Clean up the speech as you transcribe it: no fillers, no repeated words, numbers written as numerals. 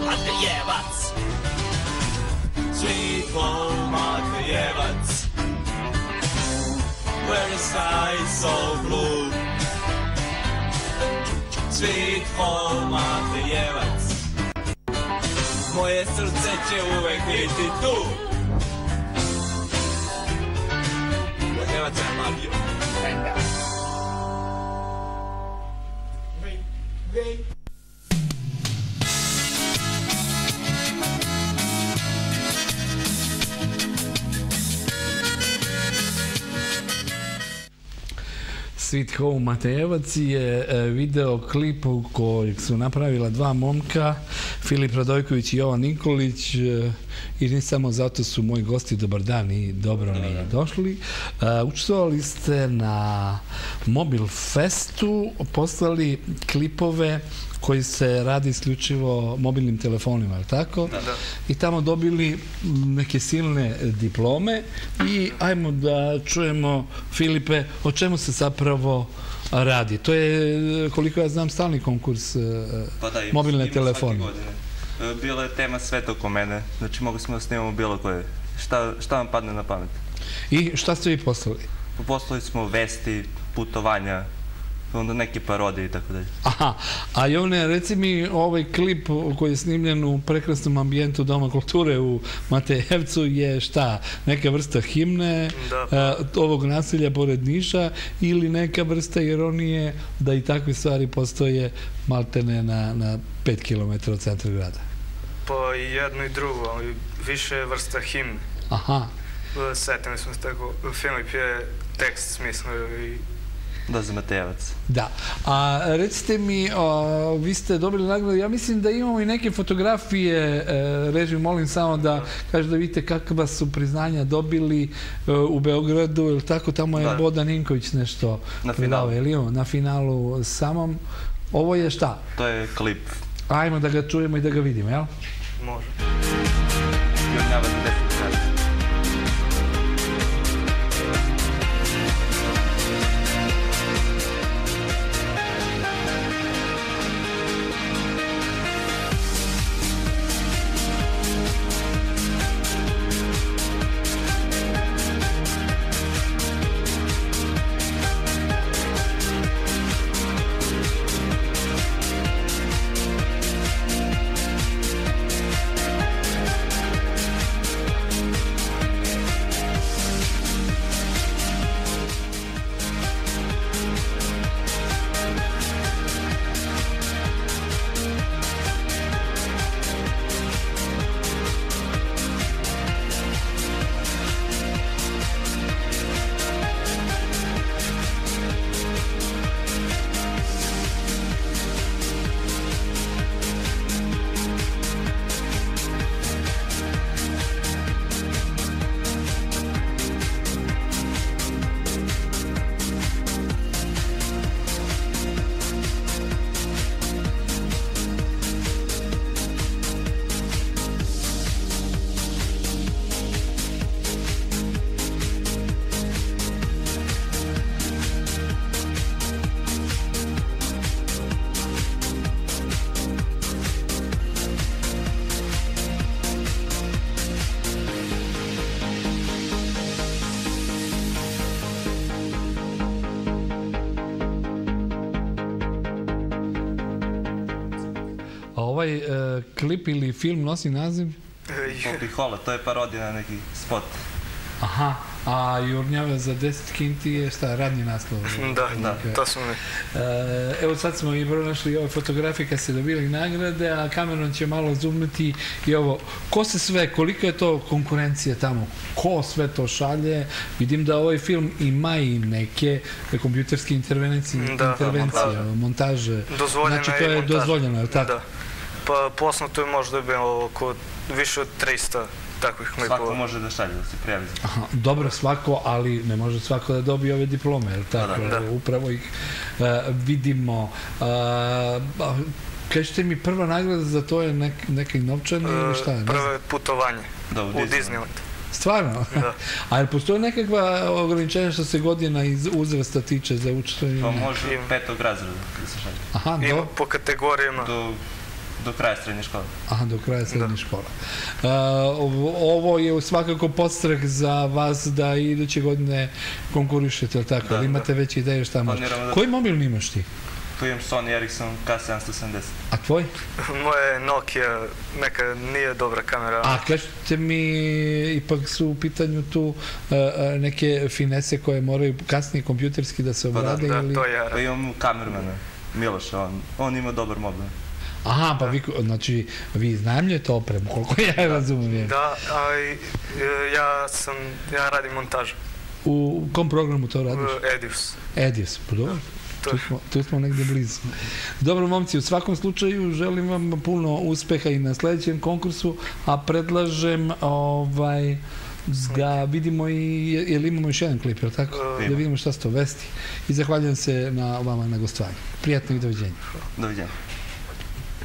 Matejevac. Sweet home Matejevac, where the sky is so blue. Sweet home Matejevac, moje srce će uvek biti tu. Matejevac je magio. Sweet Home Matejevac je video klip kojeg su napravila dva momka, Filip Radojković i Jovan Nikolić, i ne samo zato su moji gosti. Dobar dan i dobro mi došli. Učestvovali ste na Mobil Festu, poslali klipove koji se radi isključivo mobilnim telefonima, je li tako? Da. I tamo dobili neke silne diplome i ajmo da čujemo, Filipe, o čemu se zapravo radi. To je, koliko ja znam, stalni konkurs mobilne telefone. Bila je tema Svet oko mene, znači mogli smo da snimamo bilo koje. Šta vam padne na pamet? I šta ste vi poslali? Poslali smo vesti, putovanja, onda neke parodije i tako dalje. Aha, a Jovne, reci mi, ovaj klip koji je snimljen u prekrasnom ambijentu Doma kulture u Matejevcu je šta? Neka vrsta himne ovog naselja pored Niša ili neka vrsta ironije da i takve stvari postoje maltene na 5 km od centra grada? Pa i jedno i drugo, ali više je vrsta himne. Aha. Setili smo se tako, Filip je tekst smislio i... Da, za Matejevac. Da. A recite mi, vi ste dobili nagradu, ja mislim da imamo i neke fotografije, režim, molim samo da kažete da vidite kakva su priznanja dobili u Beogradu, ili tako, tamo je Boda Ninković nešto predao, je li imamo? Na finalu samom. Ovo je šta? To je klip. Ajmo da ga čujemo i da ga vidimo, jel? Može. Jurnjava za 10 krati. Ovaj klip ili film nosi naziv? Popihola, to je parodija na neki spot. Aha, a Jurnjava za 10 kinti je šta, radni naslov? Da, to smo mi. Evo sad smo i pronašli ove fotografije kad ste dobili nagrade, a Cameron će malo zoomnuti i ovo. Ko se sve, kolika je to konkurencija tamo? Ko sve to šalje? Vidim da ovaj film ima i neke kompjuterske intervencije, montaže. Znači to je dozvoljeno, je li tako? Da. Pa poslato je možda bilo oko više od 300 takvih klipova. Svako može da šalje, da se prijavi. Dobro, svako, ali ne može svako da dobije ove diplome, je li tako? Upravo ih vidimo. Kažete mi, prva nagrada za to je neki novčani ili šta je? Prvo je putovanje u Disneyland. Stvarno? Da. A jel postoji nekakva ograničenja što se godina iz uzrasta tiče za učenje? Pa može od 5. razreda da se šalje. Aha, Ima po kategorijama. Do kraja srednje škole. Aha, do kraja srednje škola. Ovo je svakako podstrek za vas da iduće godine konkurišete, ili tako? Da, Ali imate već ideju šta može. Koji mobil imaš ti? Tu imam Sony Ericsson K770. A tvoj? Moje Nokia, neka nije dobra kamera. A kažete mi, ipak su u pitanju tu neke finese koje moraju kasnije kompjuterski da se obrade? Da, to ja. Pa imam kamermana, Miloša, on ima dobar mobil. Aha, pa znači vi iznajmljujete opremu, koliko ja razumijem. Da, a ja radim montažu. U kom programu to radiš? Edius. Edius, pa dobro. Tu smo negdje blizu. Dobro, momci, u svakom slučaju želim vam puno uspeha i na sljedećem konkursu, a predlažem da vidimo jel imamo još jedan klip, jel tako? Da vidimo šta se to vesti. I zahvaljujem se vama na gostovanju. Prijatno i doviđenja. Doviđenja.